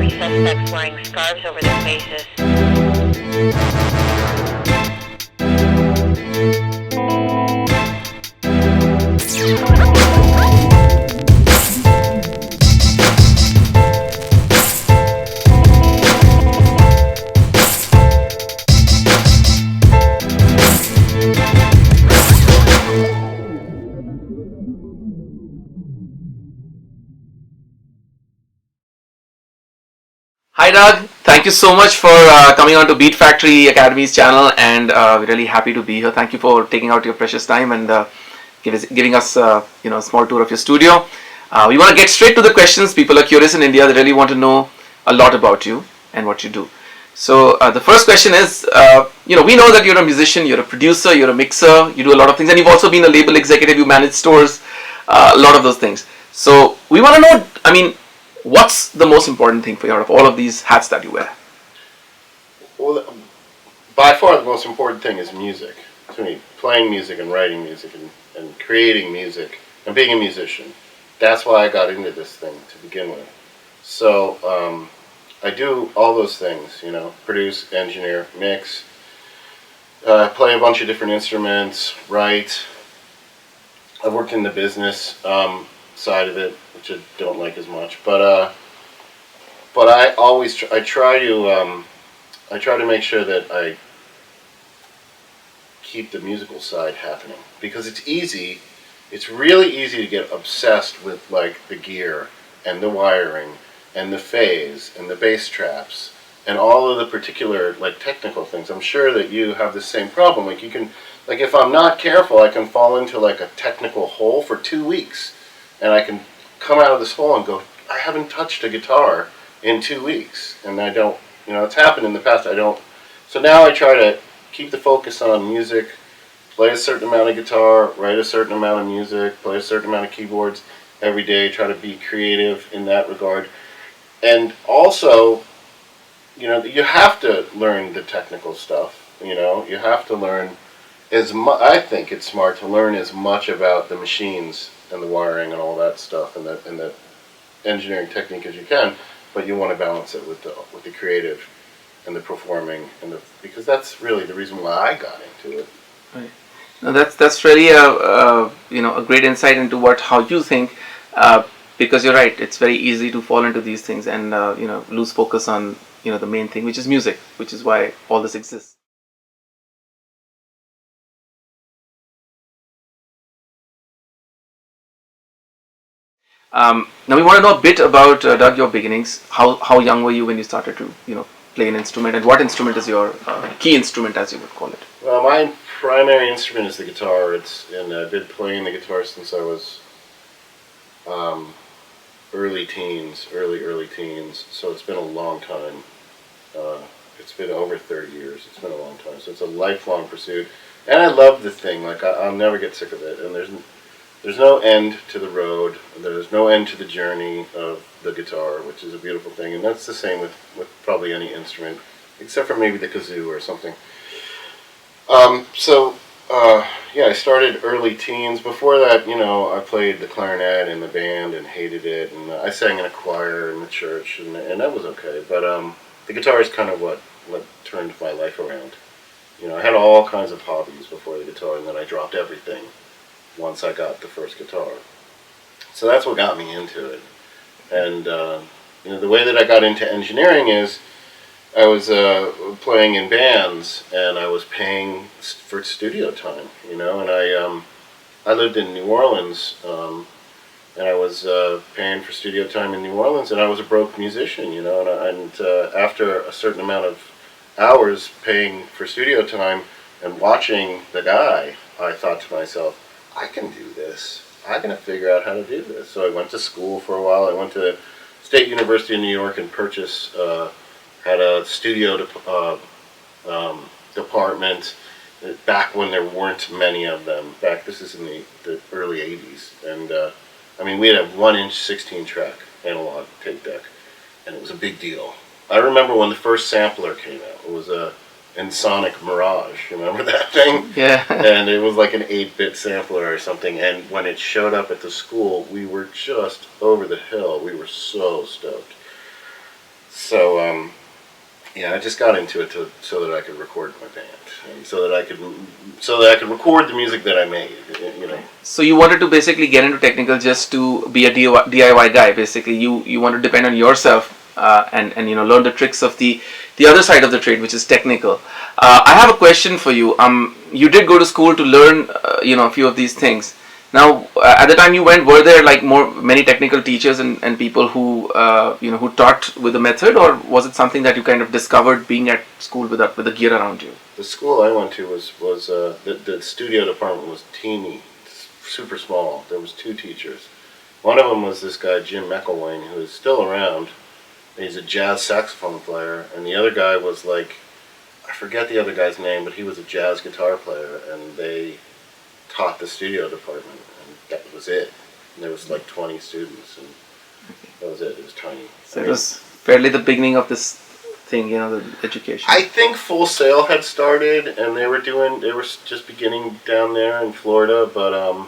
three suspects wearing scarves over their faces. Hi Doug, thank you so much for coming on to Beatfactory Academy's channel, and we're really happy to be here. Thank you for taking out your precious time and giving us a small tour of your studio. We want to get straight to the questions. People are curious in India; they really want to know a lot about you and what you do. So the first question is, we know that you're a musician, you're a producer, you're a mixer, you do a lot of things, and you've also been a label executive. You manage stores, a lot of those things. So we want to know, what's the most important thing for you out of all of these hats that you wear? Well, by far the most important thing is music. To me, playing music and writing music and creating music and being a musician. That's why I got into this thing to begin with. So I do all those things, produce, engineer, mix, play a bunch of different instruments, write. I've worked in the business side of it, which I don't like as much, but I always try to make sure that I keep the musical side happening, because it's really easy to get obsessed with like the gear and the wiring and the phase and the bass traps and all of the particular like technical things. I'm sure that you have the same problem. Like if I'm not careful, I can fall into like a technical hole for 2 weeks. And I can come out of this hole and go, I haven't touched a guitar in 2 weeks. And I don't, it's happened in the past, So now I try to keep the focus on music, play a certain amount of guitar, write a certain amount of music, play a certain amount of keyboards every day, try to be creative in that regard. And also, you have to learn the technical stuff, you have to learn I think it's smart to learn as much about the machines and the wiring and all that stuff and the engineering technique as you can, but you want to balance it with the creative and the performing because that's really the reason why I got into it. Right. Now that's really a great insight into how you think, because you're right. It's very easy to fall into these things and lose focus on the main thing, which is music, which is why all this exists. Now we want to know a bit about Doug, your beginnings. How young were you when you started to play an instrument, and what instrument is your key instrument, as you would call it? Well, my primary instrument is the guitar. I've been playing the guitar since I was early teens. So it's been a long time. It's been over 30 years. It's been a long time. So it's a lifelong pursuit, and I love the thing. Like I'll never get sick of it. And there's no end to the road. There's no end to the journey of the guitar, which is a beautiful thing. And that's the same with probably any instrument, except for maybe the kazoo or something. I started early teens. Before that, I played the clarinet in the band and hated it. And I sang in a choir in the church, and that was okay. But the guitar is kind of what turned my life around. I had all kinds of hobbies before the guitar, and then I dropped everything once I got the first guitar. So that's what got me into it. And the way that I got into engineering is I was playing in bands, and I was paying for studio time, and I lived in New Orleans, and I was paying for studio time in New Orleans, and I was a broke musician, and after a certain amount of hours paying for studio time and watching the guy, I thought to myself, I can do this. I'm going to figure out how to do this. So I went to school for a while. I went to State University of New York and had a studio department back when there weren't many of them. This is in the early 80s. And we had a 1-inch 16-track analog tape deck, and it was a big deal. I remember when the first sampler came out. It was a Ensoniq Mirage, you remember that thing? Yeah. And it was like an 8-bit sampler or something, and when it showed up at the school, we were just over the hill. We were so stoked. So yeah, I just got into it so that I could record my band, and so that I could record the music that I made. You know. So you wanted to basically get into technical just to be a DIY guy. Basically, you want to depend on yourself and learn the tricks of the other side of the trade, which is technical. I have a question for you. You did go to school to learn a few of these things. Now, at the time you went, were there like many technical teachers and people who who taught with the method, or was it something that you kind of discovered being at school with the gear around you? The school I went to was the studio department was teeny, super small. There was 2 teachers. One of them was this guy Jim McElwain, who is still around. He's a jazz saxophone player, and the other guy was like, I forget the other guy's name, but he was a jazz guitar player, and they taught the studio department, and that was it. And there was like 20 students, and that was it. It was tiny. So it was fairly the beginning of this thing, the education. I think Full Sail had started, and they were just beginning down there in Florida, but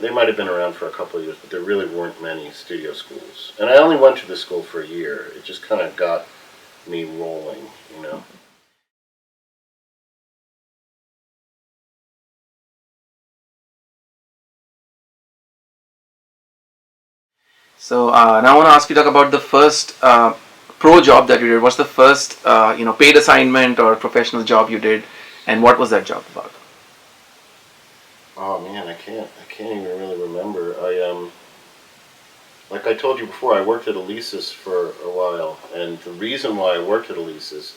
they might have been around for a couple of years, but there really weren't many studio schools. And I only went to the school for a year. It just kind of got me rolling, So now I want to ask you, Doug, about the first pro job that you did. What's the first paid assignment or professional job you did, and what was that job about? Oh man, I can't even really remember. Like I told you before, I worked at Elise's for a while, and the reason why I worked at Elise's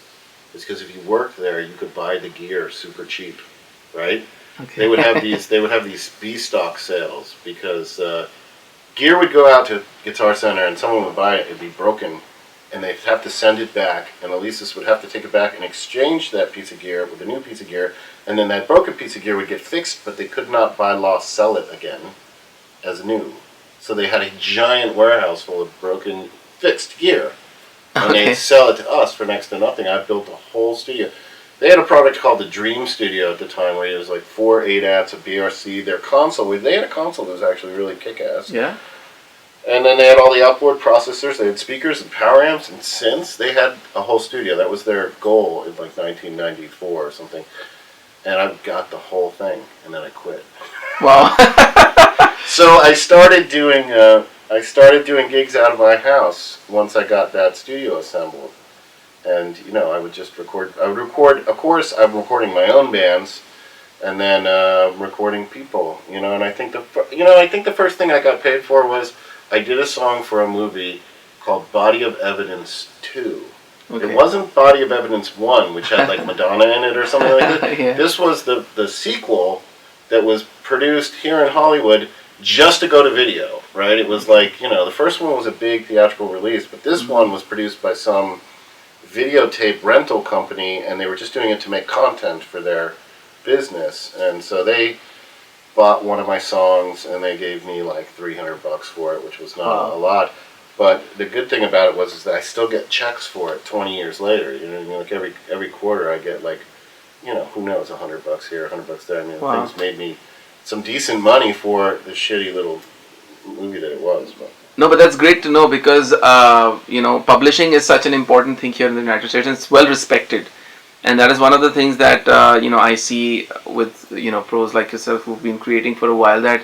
is because if you worked there, you could buy the gear super cheap, right? Okay. They would have these B-stock sales because gear would go out to Guitar Center and someone would buy it, it'd be broken, and they'd have to send it back, and Elise's would have to take it back and exchange that piece of gear with a new piece of gear, and then that broken piece of gear would get fixed, but they could not by law sell it again as new. So they had a giant warehouse full of broken, fixed gear, and they'd sell it to us for next to nothing. I built a whole studio. They had a product called the Dream Studio at the time, where it was like 4 8-ats, a BRC, their console. They had a console that was actually really kick-ass. Yeah. And then they had all the outboard processors. They had speakers and power amps and synths. They had a whole studio. That was their goal in like 1994 or something. And I got the whole thing, and then I quit. Wow. So I started doing gigs out of my house once I got that studio assembled. And I would just record. Of course, I'm recording my own bands, and then recording people. And I think the first thing I got paid for was I did a song for a movie called Body of Evidence 2. Okay. It wasn't Body of Evidence 1, which had like Madonna in it or something like that. Yeah. This was the sequel that was produced here in Hollywood just to go to video, right? It was like, the first one was a big theatrical release, but this one was produced by some videotape rental company, and they were just doing it to make content for their business. And so they bought one of my songs, and they gave me like $300 for it, which was not a lot. But the good thing about it was that I still get checks for it 20 years later. Like every quarter I get like, who knows, $100 here, $100 there. Things made me some decent money for the shitty little movie that it was. No, but that's great to know because publishing is such an important thing here in the United States, and it's well respected. And that is one of the things that I see with pros like yourself who've been creating for a while. That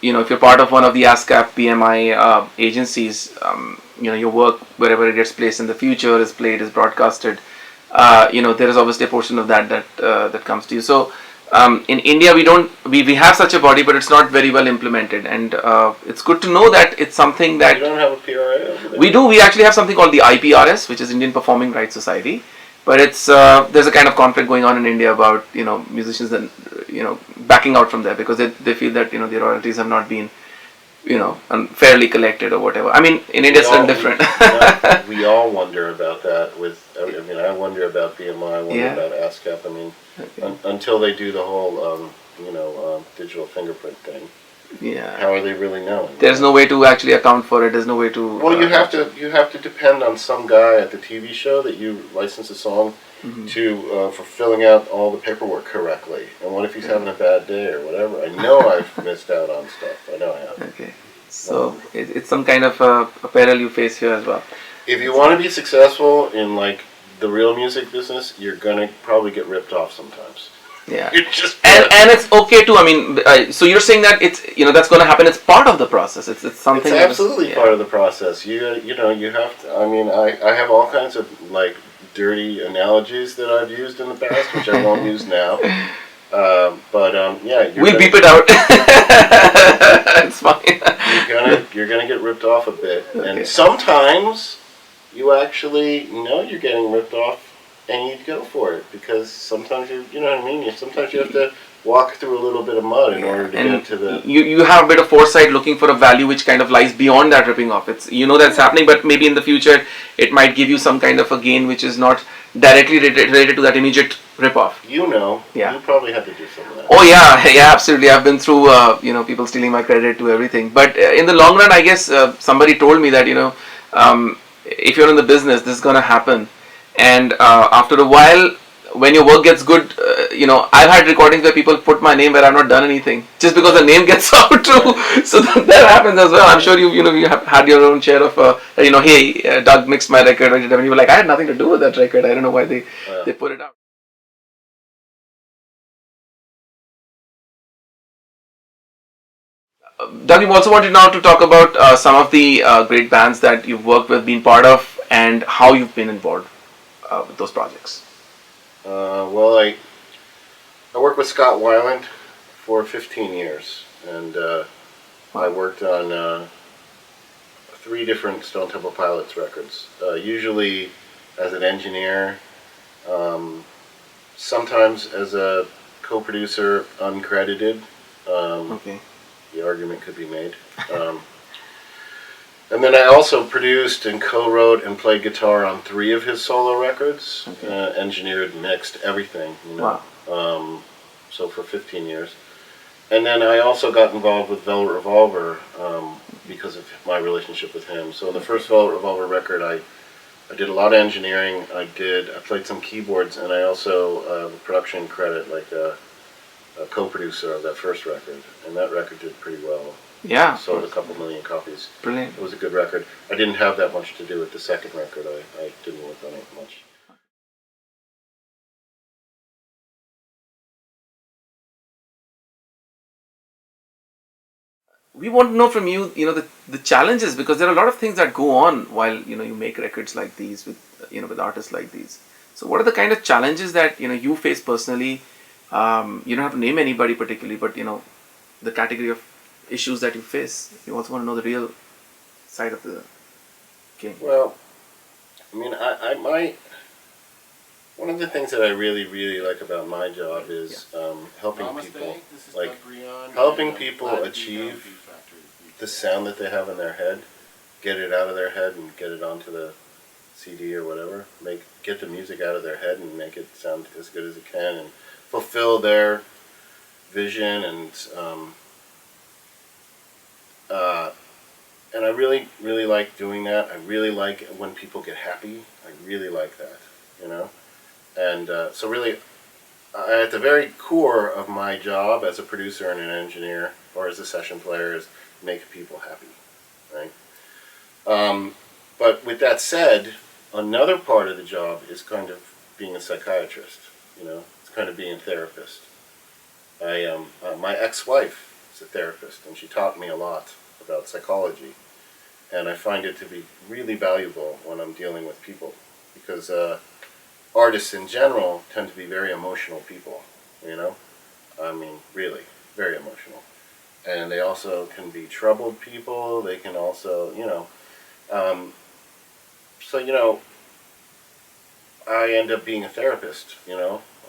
if you're part of one of the ASCAP BMI agencies, your work wherever it gets placed in the future is played, is broadcasted. There is obviously a portion of that comes to you. So in India we have such a body, but it's not very well implemented, and it's good to know that it's something that you don't have a PRA over there. We do. We actually have something called the IPRS, which is Indian Performing Rights Society. But it's there's a kind of conflict going on in India about musicians and backing out from there because they feel that the royalties have not been unfairly collected or whatever. I mean, in India it's still different. We all wonder about that. I wonder about BMI. I wonder about ASCAP. Until they do the whole digital fingerprint thing. Yeah. How are they really knowing? There's no way to actually account for it. There's no way to. Well, you have to depend on some guy at the TV show that you license a song to for filling out all the paperwork correctly. And what if he's having a bad day or whatever? I know I've missed out on stuff. I know I have. Okay. So it's some kind of a peril you face here as well. If you want to be successful in like the real music business, you're gonna probably get ripped off sometimes. Yeah, You're just and it's okay too. I mean, so you're saying that it's that's going to happen. It's part of the process. It's something. It's absolutely part of the process. You have to. I mean, I have all kinds of like dirty analogies that I've used in the past, which I won't use now. Yeah, we'll beep it out. It's fine. You're gonna get ripped off a bit, Okay. and sometimes you actually know you're getting ripped off, and you go for it because sometimes you know what I mean. Sometimes you have to walk through a little bit of mud in order to get to the. You have a bit of foresight, looking for a value which kind of lies beyond that ripping off. It's that's happening, but maybe in the future it might give you some kind of a gain which is not directly related to that immediate rip off. Yeah. You probably had to do some of that. Oh yeah, absolutely. I've been through people stealing my credit to everything. But in the long run, I guess somebody told me that if you're in the business, this is gonna happen. And after a while, when your work gets good, I've had recordings where people put my name where I've not done anything, just because the name gets out too. So that happens as well. I'm sure you have had your own share of hey, Doug mixed my record, and you were like, I had nothing to do with that record. I don't know why they put it out. Doug, you also wanted now to talk about some of the great bands that you've worked with, been part of, and how you've been involved with those projects. Well, I worked with Scott Weiland for 15 years, and I worked on 3 different Stone Temple Pilots records, usually as an engineer, sometimes as a co-producer uncredited. Okay. The argument could be made. And then I also produced and co-wrote and played guitar on 3 of his solo records, engineered, mixed, everything. Wow. So for 15 years. And then I also got involved with Velvet Revolver because of my relationship with him. So in the first Velvet Revolver record, I did a lot of engineering. I played some keyboards, and I also have a production credit, like a co-producer of that first record. And that record did pretty well. Yeah. Sold a couple million copies. Brilliant. It was a good record. I didn't have that much to do with the second record. I didn't work on it much. We want to know from you, the challenges, because there are a lot of things that go on while you make records like these with with artists like these. So what are the kind of challenges that you face personally? You don't have to name anybody particularly, but the category of issues that you face. You also want to know the real side of the game. Well, I mean, one of the things that I really, really like about my job is helping people, like helping people achieve the sound that they have in their head, get it out of their head and get it onto the CD or whatever. Get the music out of their head and make it sound as good as it can and fulfill their vision and I really, really like doing that. I really like when people get happy. I really like that, And so really, at the very core of my job as a producer and an engineer, or as a session player, is make people happy, right? But with that said, another part of the job is kind of being a psychiatrist, It's kind of being a therapist. My ex-wife is a therapist, and she taught me a lot about psychology. And I find it to be really valuable when I'm dealing with people, because artists in general tend to be very emotional people, I mean, really, very emotional. And they also can be troubled people. They can also, I end up being a therapist,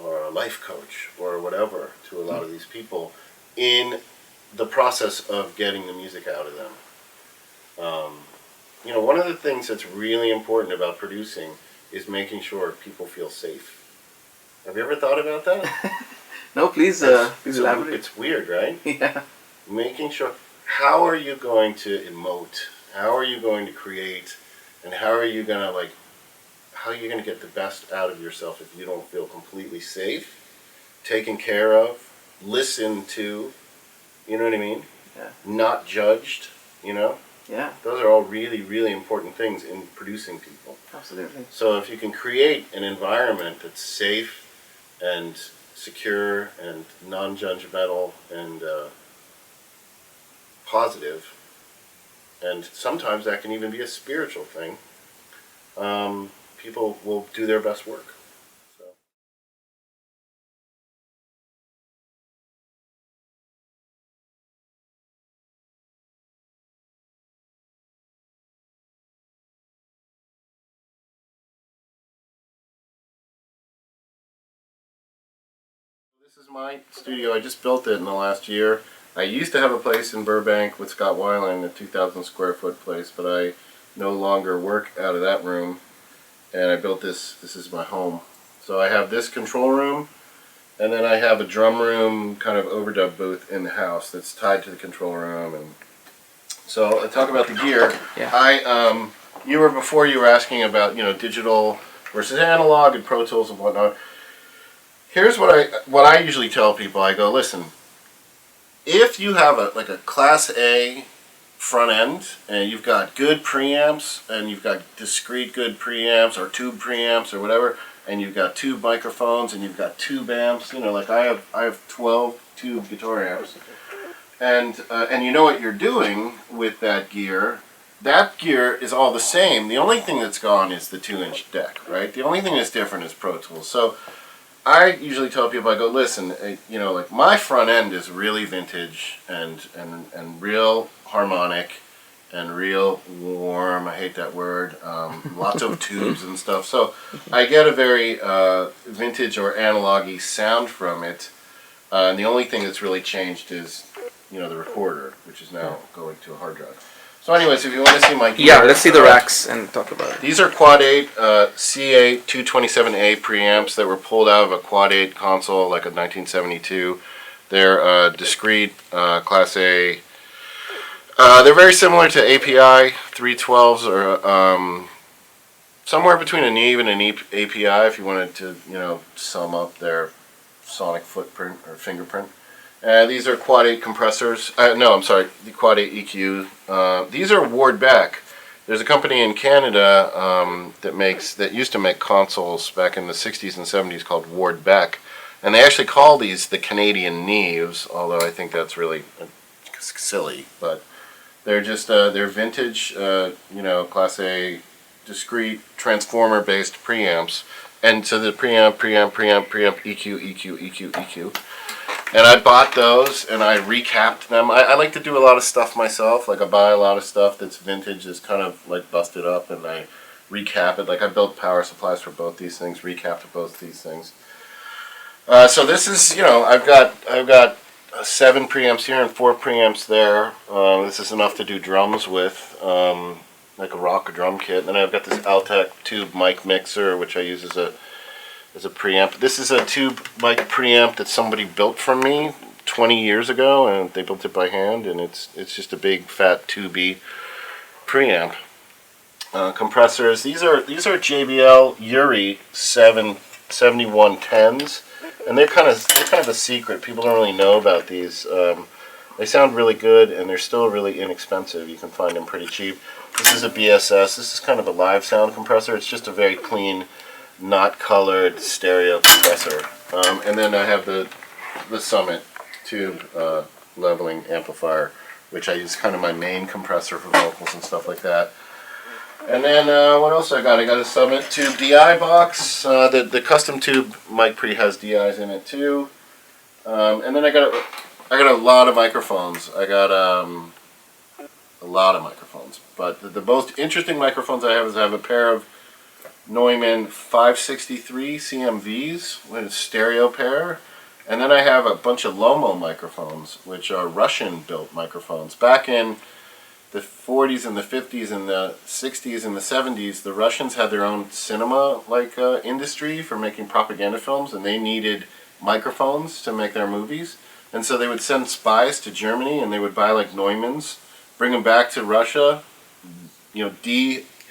or a life coach or whatever to a lot of these people in the process of getting the music out of them. One of the things that's really important about producing is making sure people feel safe. Have you ever thought about that? No, please elaborate. It's weird, right? Yeah. Making sure, how are you going to emote? How are you going to create? And how are you going to get the best out of yourself if you don't feel completely safe, taken care of, listened to, you know what I mean? Yeah. Not judged, you know? Yeah. Those are all really, really important things in producing people. Absolutely. So if you can create an environment that's safe and secure and non-judgmental and positive, and sometimes that can even be a spiritual thing, people will do their best work. So. This is my studio. I just built it in the last year. I used to have a place in Burbank with Scott Weiland, a 2,000 square foot place, but I no longer work out of that room, and I built this. This is my home. So I have this control room, and then I have a drum room kind of overdub booth in the house that's tied to the control room. And so I talk about the gear. Yeah. You were asking about, digital versus analog and Pro Tools and whatnot. Here's what I usually tell people. I go, listen, if you have a Class A front end and you've got good preamps and you've got discrete good preamps or tube preamps or whatever, and you've got tube microphones and you've got tube amps, like I have 12 tube guitar amps, and you know what you're doing with that gear. That gear is all the same. The only thing that's gone is the 2-inch deck, right? The only thing that's different is Pro Tools. So I usually tell people, I go, listen, my front end is really vintage and real harmonic and real warm. I hate that word. Lots of tubes and stuff. So I get a very vintage or analog-y sound from it. And the only thing that's really changed is, the recorder, which is now going to a hard drive. So anyways, if you want to see my gear... Yeah, let's see the racks and talk about it. These are Quad 8 C8 227A preamps that were pulled out of a Quad 8 console like a 1972. They're discrete Class A. They're very similar to API 312s or somewhere between a Neve and an API if you wanted to, sum up their sonic footprint or fingerprint. These are Quad 8 compressors. The Quad 8 EQ. These are Ward Beck. There's a company in Canada that used to make consoles back in the 60s and 70s called Ward Beck, and they actually call these the Canadian Neves, although I think that's really silly. But they're just they're vintage, Class A discrete transformer-based preamps, and so the preamp, EQ. And I bought those and I recapped them. I like to do a lot of stuff myself. Like I buy a lot of stuff that's vintage, that's kind of like busted up, and I recap it. Like I built power supplies for both these things, recapped both these things. So this is, I've got 7 preamps here and 4 preamps there. This is enough to do drums with, like a rock drum kit. And then I've got this Altec tube mic mixer, which I use as a preamp. This is a tube mic preamp that somebody built for me 20 years ago, and they built it by hand, and it's just a big fat tubey preamp. Compressors. These are JBL Yuri 7110s, and they're kind of a secret. People don't really know about these. They sound really good, and they're still really inexpensive. You can find them pretty cheap. This is a BSS. This is kind of a live sound compressor. It's just a very clean, not colored stereo compressor. And then I have the Summit tube leveling amplifier, which I use kind of my main compressor for vocals and stuff like that. And then what else I got? I got a Summit tube DI box. The custom tube mic pre has DIs in it too. And then I got a lot of microphones. I got a lot of microphones. But the most interesting microphones I have a pair of Neumann 563 CMVs with a stereo pair, and then I have a bunch of Lomo microphones, which are Russian-built microphones. Back in the 40s and the 50s and the 60s and the 70s, the Russians had their own cinema industry for making propaganda films, and they needed microphones to make their movies. And so they would send spies to Germany, and they would buy Neumanns, bring them back to Russia,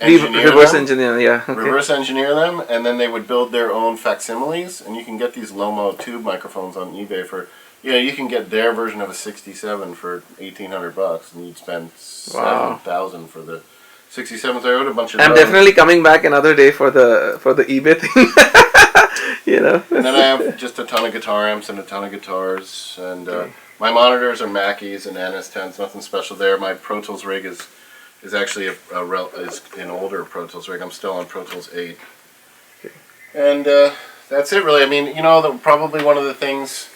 reverse engineer, yeah. Okay. Reverse engineer them, and then they would build their own facsimiles, and you can get these Lomo tube microphones on eBay for you can get their version of a 67 for $1,800, and you'd spend $7,000 for the 67. So I wrote a bunch of. I'm definitely coming back another day for the eBay thing. And then I have just a ton of guitar amps and a ton of guitars, and my monitors are Mackeys and NS10s. Nothing special there. My Pro Tools rig is actually is an older Pro Tools rig. I'm still on Pro Tools 8, and that's it really. I mean, probably one of the things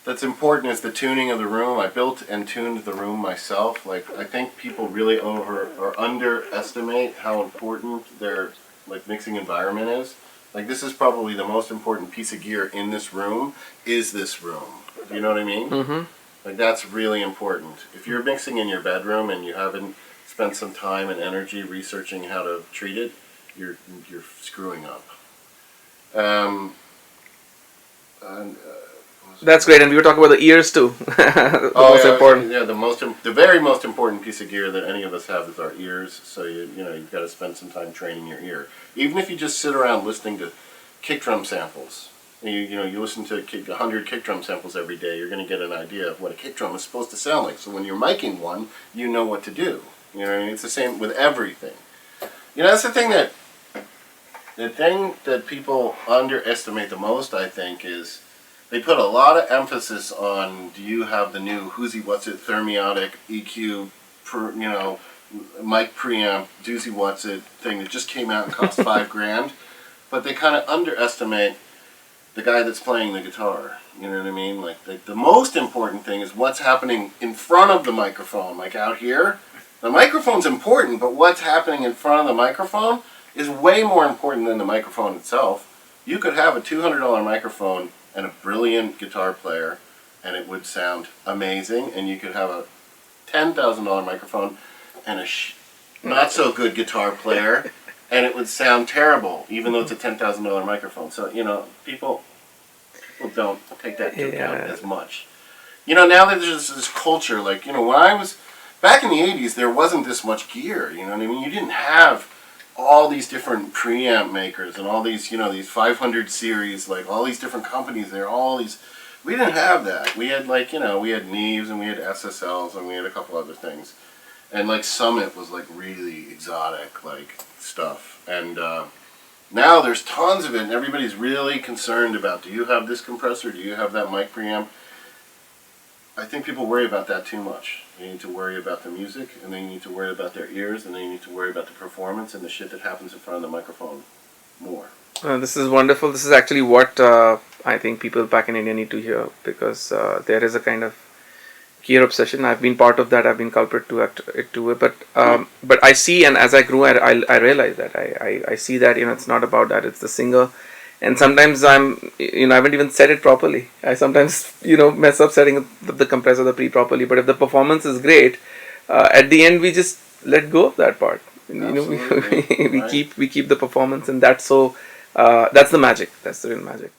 that's important is the tuning of the room. I built and tuned the room myself. Like, I think people really underestimate how important their mixing environment is. Like, this is probably the most important piece of gear in this room is this room. Do you know what I mean? Mm-hmm. Like, that's really important. If you're mixing in your bedroom and you haven't spent some time and energy researching how to treat it, you're screwing up. That's great, and we were talking about the ears too. Most important. Yeah, the very most important piece of gear that any of us have is our ears. So you've got to spend some time training your ear. Even if you just sit around listening to kick drum samples, you listen to 100 kick drum samples every day, you're going to get an idea of what a kick drum is supposed to sound like. So when you're miking one, you know what to do. It's the same with everything. That's the thing that people underestimate the most, I think, is they put a lot of emphasis on, do you have the new Whoosy What's It Thermiotic EQ, mic preamp, Doozy What's It thing that just came out and cost $5,000, but they kind of underestimate the guy that's playing the guitar. You know what I mean? Like, the most important thing is what's happening in front of the microphone. Like out here, the microphone's important, but what's happening in front of the microphone is way more important than the microphone itself. You could have a $200 microphone and a brilliant guitar player, and it would sound amazing. And you could have a $10,000 microphone and a not so good guitar player, and it would sound terrible, even though it's a $10,000 microphone. So people don't take that into account as much. Now that there's this culture, like when I was back in the '80s, there wasn't this much gear. You know what I mean? You didn't have all these different preamp makers and all these, these 500 series, like all these different companies there, we didn't have that. We had we had Neves and we had SSLs and we had a couple other things. And Summit was really exotic, stuff. And now there's tons of it and everybody's really concerned about, do you have this compressor? Do you have that mic preamp? I think people worry about that too much. They need to worry about the music, and they need to worry about their ears, and they need to worry about the performance and the shit that happens in front of the microphone more. This is wonderful. This is actually what I think people back in India need to hear, because there is a kind of gear obsession. I've been part of that. I've been culprit to it too. But I see, and as I grew, I realized that I see that it's not about that. It's the singer. And sometimes I haven't even set it properly. I sometimes, mess up setting the compressor, the pre properly. But if the performance is great, at the end we just let go of that part. We keep the performance, and that's the magic. That's the real magic.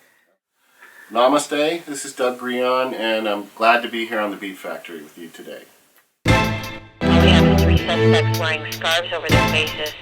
Namaste. This is Doug Grean, and I'm glad to be here on the Beat Factory with you today. We have 3 suspects wearing scarves over their faces.